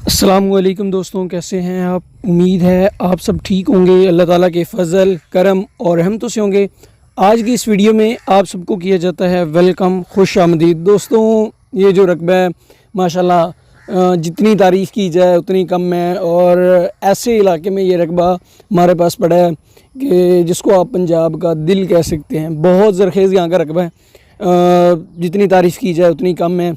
अस्सलामुअलैकुम दोस्तों, कैसे हैं आप। उम्मीद है आप सब ठीक होंगे, अल्लाह ताला के फ़ज़ल करम और रहमतों से होंगे। आज की इस वीडियो में आप सबको किया जाता है वेलकम, खुश आमदीद। दोस्तों, ये जो रकबा है माशाल्लाह, जितनी तारीफ़ की जाए उतनी कम है। और ऐसे इलाके में ये रकबा हमारे पास पड़ा है कि जिसको आप पंजाब का दिल कह सकते हैं। बहुत ज़रखेज़ यहाँ का रकबा है, जितनी तारीफ़ की जाए उतनी कम है।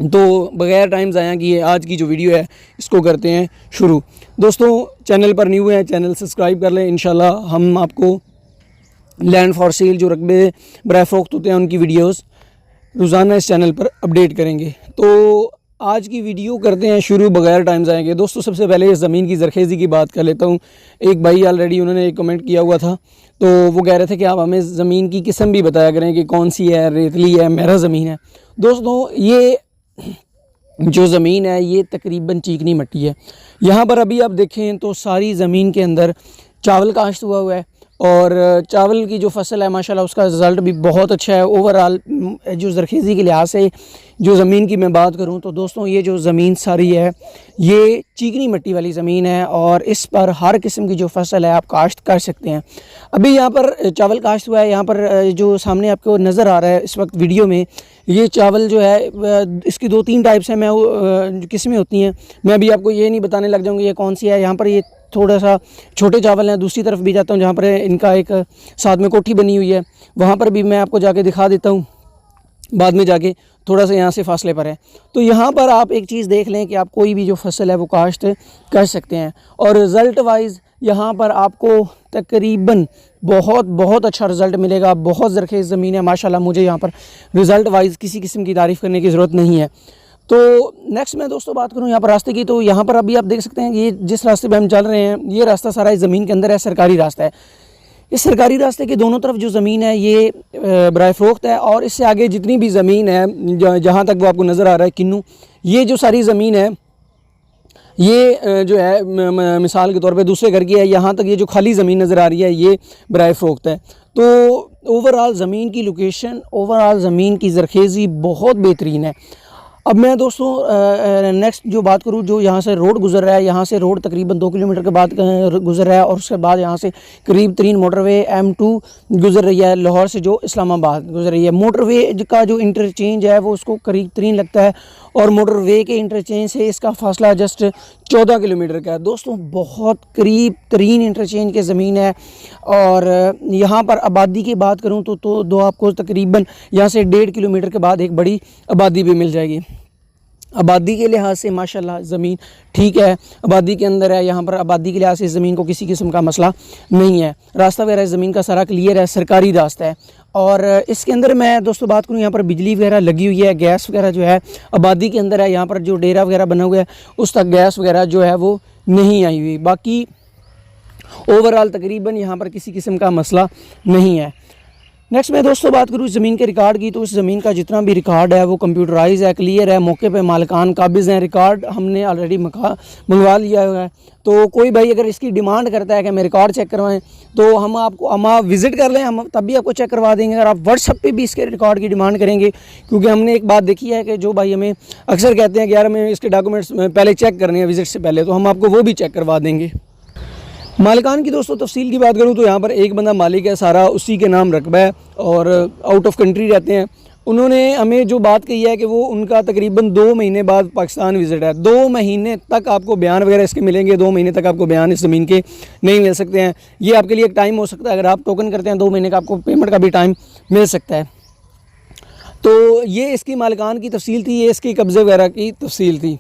तो बग़ैर टाइम ज़ाया किए आज की जो वीडियो है इसको करते हैं शुरू। दोस्तों, चैनल पर न्यू हैं, चैनल सब्सक्राइब कर लें। इंशाल्लाह हम आपको लैंड फॉर सेल जो रकबे बराए फ़रोख्त होते हैं उनकी वीडियोस रोज़ाना इस चैनल पर अपडेट करेंगे। तो आज की वीडियो करते हैं शुरू बग़ैर टाइम ज़ाया के। दोस्तों, सबसे पहले इस ज़मीन की ज़रखेज़ी की बात कर लेता हूँ। एक भाई ऑलरेडी उन्होंने एक कमेंट किया हुआ था, तो वो कह रहे थे कि आप हमें ज़मीन की किस्म भी बताया करें कि कौन सी है, रेतली है, मेरा ज़मीन है। दोस्तों, ये जो ज़मीन है ये तकरीबन चीकनी मिट्टी है। यहाँ पर अभी आप देखें तो सारी ज़मीन के अंदर चावल काश्त हुआ है और चावल की जो फसल है माशाल्लाह उसका रिज़ल्ट भी बहुत अच्छा है। ओवरऑल जो ज़रखेज़ी के लिहाज से जो ज़मीन की मैं बात करूँ तो दोस्तों, ये जो ज़मीन सारी है ये चीकनी मिट्टी वाली ज़मीन है और इस पर हर किस्म की जो फसल है आप काश्त कर सकते हैं। अभी यहाँ पर चावल काश्त हुआ है। यहाँ पर जो सामने आपको नज़र आ रहा है इस वक्त वीडियो में, ये चावल जो है इसकी 2-3 टाइप्स हैं, मैं किस्में होती हैं। मैं अभी आपको ये नहीं बताने लग जाऊँगी ये कौन सी है। यहाँ पर ये थोड़ा सा छोटे चावल हैं। दूसरी तरफ भी जाता हूँ जहाँ पर इनका एक साथ में कोठी बनी हुई है, वहाँ पर भी मैं आपको जाके दिखा देता हूँ बाद में जाके, थोड़ा सा यहाँ से फासले पर है। तो यहाँ पर आप एक चीज़ देख लें कि आप कोई भी जो फसल है वो काश्त कर सकते हैं और रिज़ल्ट वाइज यहाँ पर आपको तकरीबन बहुत अच्छा रिज़ल्ट मिलेगा। बहुत ज़रखेज़ ज़मीन है माशाल्लाह, मुझे यहाँ पर रिज़ल्ट वाइज किसी किस्म की तारीफ़ करने की ज़रूरत नहीं है। तो नेक्स्ट मैं दोस्तों बात करूँ यहाँ पर रास्ते की, तो यहाँ पर अभी आप देख सकते हैं कि ये जिस रास्ते पे हम चल रहे हैं ये रास्ता सारा इस ज़मीन के अंदर है, सरकारी रास्ता है। इस सरकारी रास्ते के दोनों तरफ जो ज़मीन है ये बराए फ़रोख्त है और इससे आगे जितनी भी ज़मीन है जहाँ तक वो आपको नज़र आ रहा है किन्नू, ये जो सारी ज़मीन है ये जो है मिसाल के तौर पे दूसरे घर की है। यहाँ तक ये जो खाली ज़मीन नज़र आ रही है ये बराए फ़रोख्त है। तो ओवरऑल ज़मीन की लोकेशन, ओवरऑल ज़मीन की ज़रखेज़ी बहुत बेहतरीन है। अब मैं दोस्तों नेक्स्ट जो बात करूँ, जो यहाँ से रोड गुज़र रहा है, यहाँ से रोड तकरीबन 2 किलोमीटर के बाद गुज़र रहा है और उसके बाद यहाँ से करीब 3 मोटरवे M2 गुज़र रही है, लाहौर से जो इस्लामाबाद गुज़र रही है। मोटरवे का जो इंटरचेंज है वो उसको करीब 3 लगता है और मोटरवे के इंटरचेंज से इसका फासला जस्ट 14 किलोमीटर का है। दोस्तों, बहुत करीब तरीन इंटरचेंज की ज़मीन है। और यहाँ पर आबादी की बात करूँ तो दो आपको तकरीबन यहाँ से 1.5 किलोमीटर के बाद एक बड़ी आबादी भी मिल जाएगी। आबादी के लिहाज से माशाल्लाह ज़मीन ठीक है, आबादी के अंदर है। यहाँ पर आबादी के लिहाज से ज़मीन को किसी किस्म का मसला नहीं है। रास्ता वगैरह ज़मीन का सारा क्लियर है, सरकारी रास्ता है। और इसके अंदर मैं दोस्तों बात करूँ, यहाँ पर बिजली वगैरह लगी हुई है, गैस वगैरह जो है आबादी के अंदर है। यहाँ पर जो डेरा वगैरह बना हुआ है उस तक गैस वगैरह जो है वो नहीं आई हुई। बाकी ओवरऑल तकरीबन यहाँ पर किसी किस्म का मसला नहीं है। नेक्स्ट मैं दोस्तों बात करूँ ज़मीन के रिकॉर्ड की, तो इस ज़मीन का जितना भी रिकॉर्ड है वो कंप्यूटराइज है, क्लियर है, मौके पे मालिकान काबिज़ हैं। रिकॉर्ड हमने ऑलरेडी मंगवा लिया हुआ है। तो कोई भाई अगर इसकी डिमांड करता है कि हमें रिकॉर्ड चेक करवाएं तो हम आप विज़िट कर लें, हम तब भी आपको चेक करवा देंगे। अगर आप व्हाट्सएप पे भी इसके रिकॉर्ड की डिमांड करेंगे, क्योंकि हमने एक बात देखी है कि जो भाई हमें अक्सर कहते हैं कि यार हमें इसके डॉक्यूमेंट्स पहले चेक करने हैं विज़िट से पहले, तो हम आपको वो भी चेक करवा देंगे। मालिकान की दोस्तों तफसील की बात करूँ तो यहाँ पर एक बंदा मालिक है, सारा उसी के नाम रकबा है और आउट ऑफ कंट्री रहते हैं। उन्होंने हमें जो बात कही है कि वो उनका तकरीबन 2 महीने बाद पाकिस्तान विज़िट है। 2 महीने तक आपको बयान वगैरह इसके मिलेंगे, 2 महीने तक आपको बयान इस ज़मीन के नहीं मिल सकते हैं। ये आपके लिए एक टाइम हो सकता है, अगर आप टोकन करते हैं 2 महीने का आपको पेमेंट का भी टाइम मिल सकता है। तो ये इसकी मालिकान की तफसील थी, ये इसकी कब्ज़े वगैरह की तफसील थी।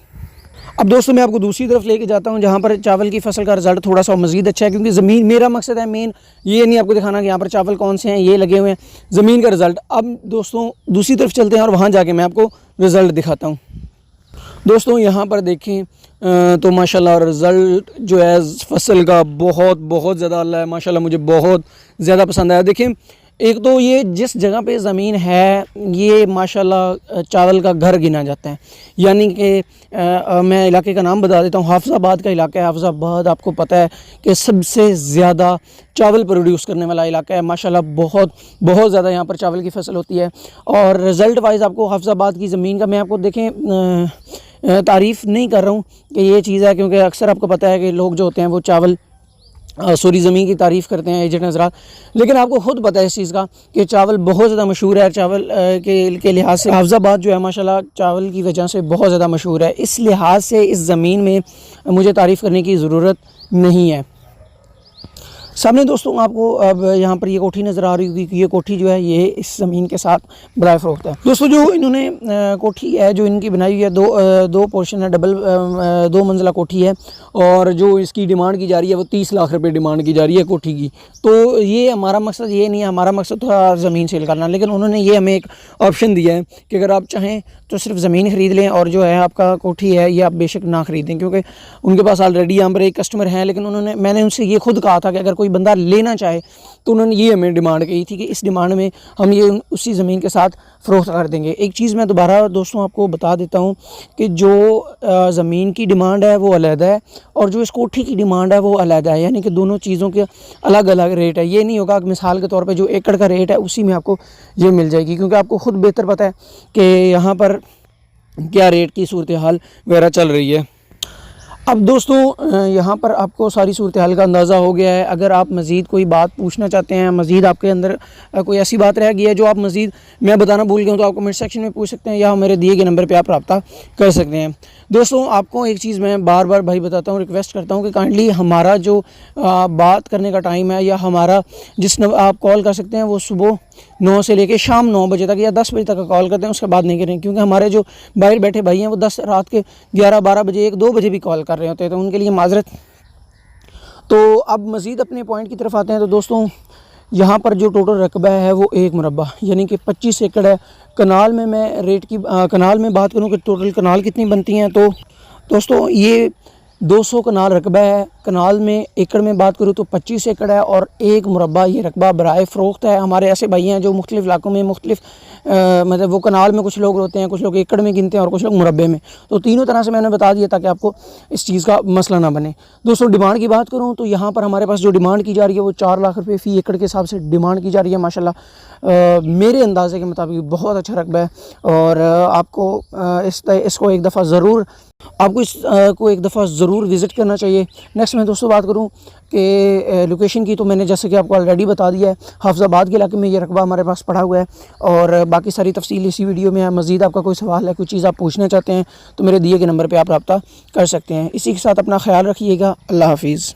अब दोस्तों मैं आपको दूसरी तरफ लेके जाता हूँ जहाँ पर चावल की फसल का रिज़ल्ट थोड़ा सा मज़ीद अच्छा है, क्योंकि ज़मीन, मेरा मकसद है मेन ये नहीं आपको दिखाना कि यहाँ पर चावल कौन से हैं, ये लगे हुए हैं, ज़मीन का रिज़ल्ट। अब दोस्तों दूसरी तरफ चलते हैं और वहाँ जाके मैं आपको रिज़ल्ट दिखाता हूँ। दोस्तों यहाँ पर देखें तो माशाल्लाह रिज़ल्ट जो है फसल का बहुत ज़्यादा अल्लाह है माशाल्लाह, मुझे बहुत ज़्यादा पसंद आया। देखें, एक तो ये जिस जगह पे ज़मीन है ये माशाल्लाह चावल का घर गिना जाता है। यानी कि मैं इलाके का नाम बता देता हूँ, हाफिज़ाबाद का इलाका है। हाफिज़ाबाद आपको पता है कि सबसे ज़्यादा चावल प्रोड्यूस करने वाला इलाका है माशाल्लाह। बहुत ज़्यादा यहाँ पर चावल की फसल होती है। और रिज़ल्ट वाइज आपको हाफिज़ाबाद की ज़मीन का मैं आपको देखें तारीफ़ नहीं कर रहा हूँ कि ये चीज़ है, क्योंकि अक्सर आपको पता है कि लोग जो होते हैं वो चावल ज़मीन की तारीफ़ करते हैं एजेंट हज़रात, लेकिन आपको ख़ुद पता है इस चीज़ का कि चावल बहुत ज़्यादा मशहूर है। चावल के लिहाज से हाफिज़ाबाद जो है माशाल्लाह चावल की वजह से बहुत ज़्यादा मशहूर है। इस लिहाज से इस ज़मीन में मुझे तारीफ़ करने की ज़रूरत नहीं है। सामने दोस्तों आपको अब यहाँ पर ये कोठी नज़र आ रही होगी कि ये कोठी जो है ये इस ज़मीन के साथ बराए फ़रोख्त है। दोस्तों जो इन्होंने कोठी है जो इनकी बनाई हुई है, दो पोर्शन है, डबल 2 मंजिला कोठी है, और जो इसकी डिमांड की जा रही है वो 30 लाख रुपए डिमांड की जा रही है कोठी की। तो ये हमारा मकसद ये नहीं है, हमारा मकसद था ज़मीन सेल करना, लेकिन उन्होंने ये हमें एक ऑप्शन दिया है कि अगर आप चाहें तो सिर्फ ज़मीन ख़रीद लें और जो है आपका कोठी है ये आप बेशक ना ख़रीदें, क्योंकि उनके पास ऑलरेडी यहाँ पर एक कस्टमर हैं। लेकिन मैंने उनसे ये खुद कहा था कि अगर कोई बंदा लेना चाहे तो उन्होंने ये हमें डिमांड की थी कि इस डिमांड में हम ये उसी ज़मीन के साथ फ़रोख्त कर देंगे। एक चीज़ मैं दोबारा दोस्तों आपको बता देता हूँ कि जो ज़मीन की डिमांड है वो अलग है और जो इस कोठी की डिमांड है वो अलग है, यानी कि दोनों चीज़ों के अलग अलग रेट है। ये नहीं होगा कि मिसाल के तौर पे जो एकड़ का रेट है उसी में आपको ये मिल जाएगी, क्योंकि आपको ख़ुद बेहतर पता है कि यहाँ पर क्या रेट की सूरत हाल वगैरह चल रही है। अब दोस्तों यहाँ पर आपको सारी सूरत हाल का अंदाज़ा हो गया है। अगर आप मज़ीद कोई बात पूछना चाहते हैं, मज़ीद आपके अंदर कोई ऐसी बात रह गई है जो आप मज़ीद मैं बताना भूल गया हूँ, तो आप कमेंट सेक्शन में पूछ सकते हैं या मेरे दिए गए नंबर पे आप रब्ता कर सकते हैं। दोस्तों आपको एक चीज़ मैं बार बार भाई बताता हूँ, रिक्वेस्ट करता हूँ कि काइंडली हमारा जो बात करने का टाइम है या हमारा आप कॉल कर सकते हैं वो सुबह 9 से लेकर शाम 9 बजे तक या 10 बजे तक कॉल करते हैं, उसके बाद नहीं करें, क्योंकि हमारे जो बाहर बैठे भाई हैं वो रात के 11-12 बजे 1-2 बजे भी कॉल कर रहे होते हैं, तो उनके लिए माजरत। तो अब मज़ीद अपने पॉइंट की तरफ आते हैं। तो दोस्तों यहाँ पर जो टोटल रकबा है वो 1 मुरब्बा यानी कि 25 एकड़ है। कनाल में मैं रेट की कनाल में बात करूँ कि टोटल कनाल कितनी बनती हैं, तो दोस्तों ये 200 कनाल रकबा है। कनाल में एकड़ में बात करूँ तो 25 एकड़ है और 1 मुरब्बा ये रकबा बराए फ़रोख्त है। हमारे ऐसे भाई हैं जो मुख्तलिफ़ इलाकों में मुख्तलिफ़ मतलब वो कनाल में कुछ लोग होते हैं, कुछ लोग एकड़ में गिनते हैं और कुछ लोग मुरब्बे में, तो तीनों तरह से मैंने बता दिया ताकि आपको इस चीज़ का मसला ना बने। दोस्तों डिमांड की बात करूँ तो यहाँ पर हमारे पास जो डिमांड की जा रही है वो 4 लाख रुपये फ़ी एकड़ के हिसाब से डिमांड की जा रही है। माशाल्लाह मेरे अंदाज़े के मुताबिक बहुत अच्छा रकबा है और आपको इसको एक दफ़ा ज़रूर एक दफ़ा ज़रूर विज़िट करना चाहिए। नेक्स्ट मैं दोस्तों बात करूं कि लोकेशन की, तो मैंने जैसे कि आपको ऑलरेडी बता दिया है, हाफिज़ाबाद के इलाके में ये रकबा हमारे पास पड़ा हुआ है और बाकी सारी तफसील इसी वीडियो में है। मज़ीद आपका कोई सवाल है, कोई चीज़ आप पूछना चाहते हैं तो मेरे दिए गए नंबर पर आप रब्ता कर सकते हैं। इसी के साथ अपना ख्याल रखिएगा। अल्लाह हाफिज़।